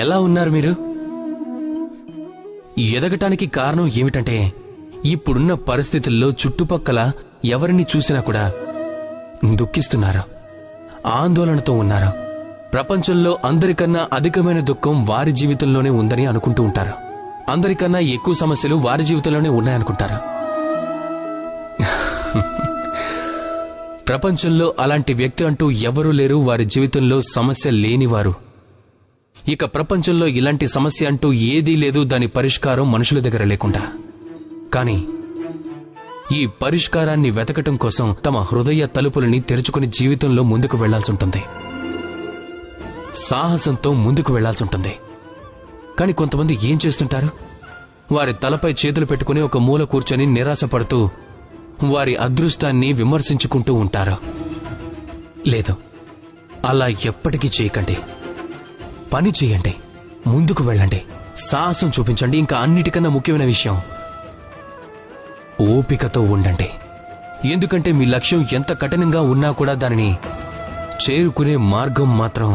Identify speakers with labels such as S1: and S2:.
S1: ఎలా ఉన్నారు మీరు? ఎదగటానికి కారణం ఏమిటంటే ఇప్పుడున్న పరిస్థితుల్లో చుట్టుపక్కల ఎవరిని చూసినా కూడా దుఃఖిస్తున్నారు, ఆందోళనతో ఉన్నారు. ప్రపంచంలో అందరికన్నా అధికమైన దుఃఖం వారి జీవితంలోనే ఉందని అనుకుంటూ ఉంటారు. అందరికన్నా ఎక్కువ సమస్యలు వారి జీవితంలోనే ఉన్నాయనుకుంటారు. ప్రపంచంలో అలాంటి వ్యక్తి అంటూ ఎవరూ లేరు, వారి జీవితంలో సమస్య లేనివారు. ఇక ప్రపంచంలో ఇలాంటి సమస్య అంటూ ఏదీ లేదు, దాని పరిష్కారం మనుషుల దగ్గర లేకుండా. కానీ ఈ పరిష్కారాన్ని వెతకటం కోసం తమ హృదయ తలుపులని తెరుచుకుని జీవితంలో ముందుకు వెళ్లాల్సి ఉంటుంది, సాహసంతో ముందుకు వెళ్లాల్సి ఉంటుంది. కానీ కొంతమంది ఏం చేస్తుంటారు? వారి తలపై చేతులు పెట్టుకుని ఒక మూల కూర్చొని నిరాశపడుతూ వారి అదృష్టాన్ని విమర్శించుకుంటూ ఉంటారు. లేదు, అలా ఎప్పటికీ చేయకండి. పని చేయండి, ముందుకు వెళ్ళండి, సాహసం చూపించండి. ఇంకా అన్నిటికన్నా ముఖ్యమైన విషయం, ఓపికతో ఉండండి. ఎందుకంటే మీ లక్ష్యం ఎంత కఠినంగా ఉన్నా కూడా దానిని చేరుకునే మార్గం మాత్రం